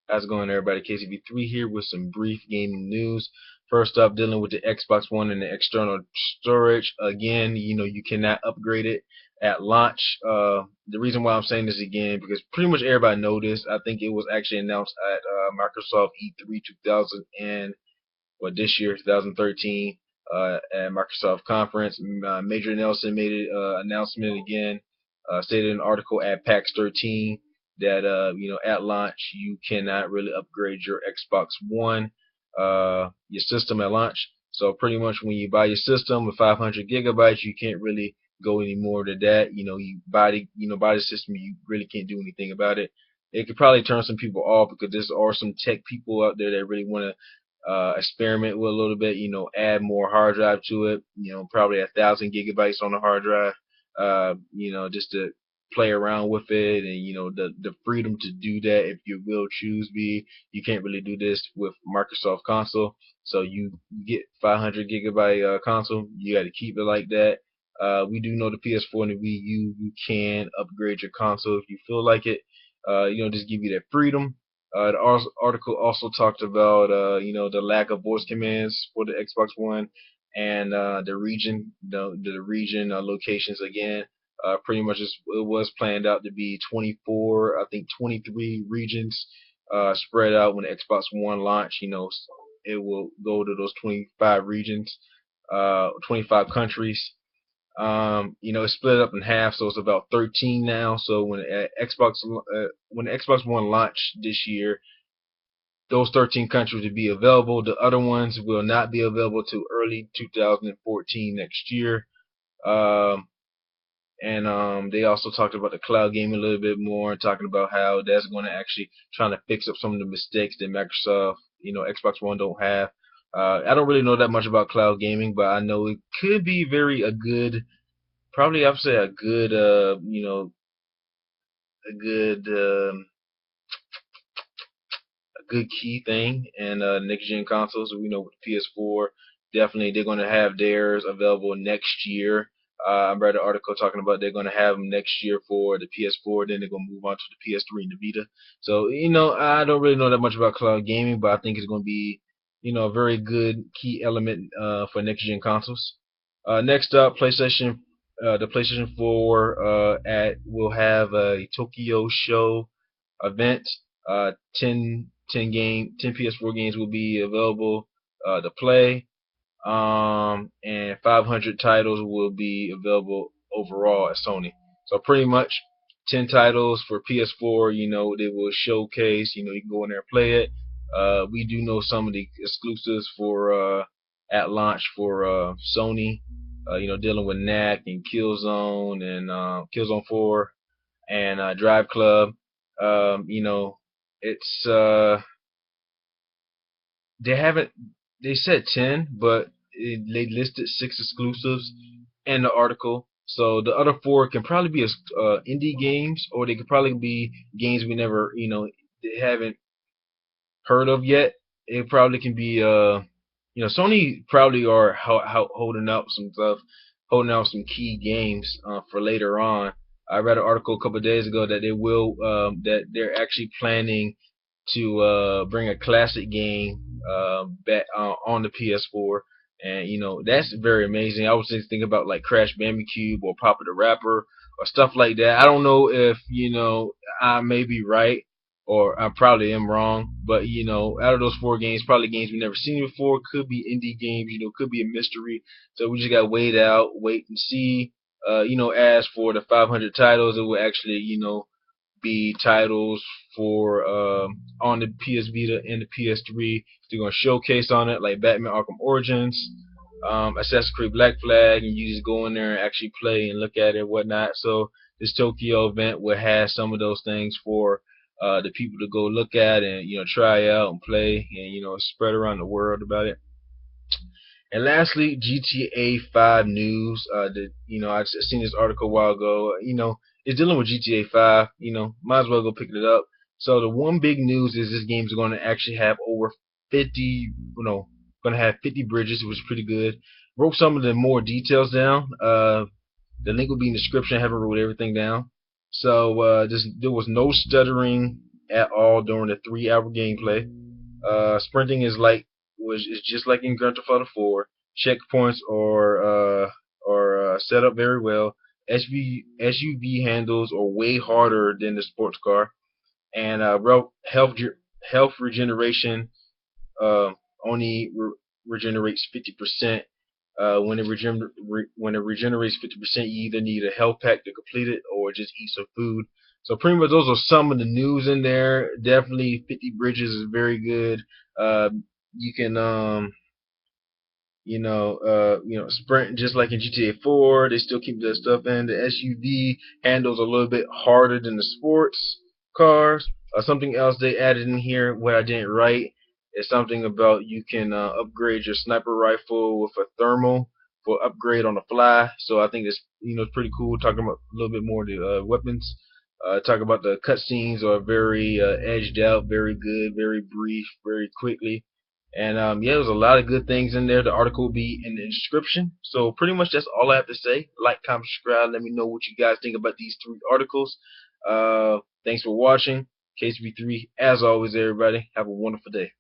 How's it going, everybody? KCB3 here with some brief gaming news. First up, dealing with the Xbox One and the external storage. Again, you cannot upgrade it at launch. The reason why I'm saying this again, because pretty much everybody noticed. I think it was actually announced at Microsoft E3 2000 and this year, 2013, at Microsoft conference. Major Nelson made an announcement again, stated in an article at PAX 13 that at launch you cannot really upgrade your Xbox One, your system at launch. So pretty much when you buy your system with 500 gigabytes, you can't really go any more to that. Buy the system, you really can't do anything about it. It could probably turn some people off because there are some tech people out there that really want to experiment with a little bit. Add more hard drive to it. Probably 1,000 gigabytes on the hard drive. Just to play around with it, and the freedom to do that if you will choose be. You can't really do this with Microsoft console. So you get 500 gigabyte console, you got to keep it like that. We do know the PS4 and the Wii U, you can upgrade your console if you feel like it. Just give you that freedom. The article also talked about the lack of voice commands for the Xbox One, and the region locations again. Pretty much it was planned out to be 24, I think 23 regions spread out when the Xbox One launch. It will go to those 25 regions, 25 countries. It's split up in half, so it's about 13 now. So when the Xbox One launched this year, those 13 countries will be available. The other ones will not be available till early 2014 next year. Um, and they also talked about the cloud gaming a little bit more, talking about how that's going to actually trying to fix up some of the mistakes that Microsoft, Xbox One don't have. I don't really know that much about cloud gaming, but I know it could be probably I'd say a good, a good, a good key thing in next gen consoles. We know with the PS4, definitely they're going to have theirs available next year. I read an article talking about they're going to have them next year for the PS4, then they're going to move on to the PS3 and the Vita. So, I don't really know that much about cloud gaming, but I think it's going to be, a very good key element for next gen consoles. Next up, the PlayStation 4 will have a Tokyo Show event. 10 PS4 games will be available to play, and 500 titles will be available overall at Sony. So pretty much 10 titles for PS4. They will showcase. You can go in there and play it. We do know some of the exclusives for at launch for Sony. Dealing with Knack and Killzone and Killzone 4 and Drive Club. It's they haven't they said 10, but they listed 6 exclusives in the article. So the other 4 can probably be indie games, or they could probably be games we never, they haven't heard of yet. It probably can be, Sony probably are holding out some stuff, holding out some key games for later on. I read an article a couple of days ago that that they're actually planning to bring a classic game back on the PS4, and that's very amazing. I was just thinking about like Crash Bandicoot or Papa the Rapper or stuff like that. I don't know if I may be right or I probably am wrong, but out of those 4 games, probably games we've never seen before. Could be indie games, could be a mystery. So we just gotta wait and see. As for the 500 titles, it will actually, be titles for on the PS Vita and the PS3. They're gonna showcase on it like Batman Arkham Origins, Assassin's Creed Black Flag, and you just go in there and actually play and look at it and whatnot. So this Tokyo event will have some of those things for the people to go look at and try out and play and spread around the world about it. And lastly, GTA 5 news. I just seen this article a while ago. It's dealing with GTA 5. Might as well go pick it up. So the one big news is this game is going to actually have over 50. Going to have 50 bridges, which is pretty good. Wrote some of the more details down. The link will be in the description. I haven't wrote everything down. So there was no stuttering at all during the 3-hour gameplay. Sprinting is just like in Grand Theft Auto 4. Checkpoints are set up very well. SUV handles are way harder than the sports car, and health regeneration uh, only regenerates 50%. When it regenerates 50%, you either need a health pack to complete it or just eat some food. So pretty much those are some of the news in there. Definitely 50 Bridges is very good. You can sprint just like in GTA 4. They still keep that stuff in. The SUV handles a little bit harder than the sports cars. Something else they added in here, what I didn't write, is something about you can upgrade your sniper rifle with a thermal for upgrade on the fly. So I think it's pretty cool. Talking about a little bit more of the weapons. Talk about the cutscenes are very edged out, very good, very brief, very quickly. And yeah, there's a lot of good things in there. The article will be in the description. So pretty much that's all I have to say. Like, comment, subscribe. Let me know what you guys think about these 3 articles. Thanks for watching. KCB3, as always, everybody. Have a wonderful day.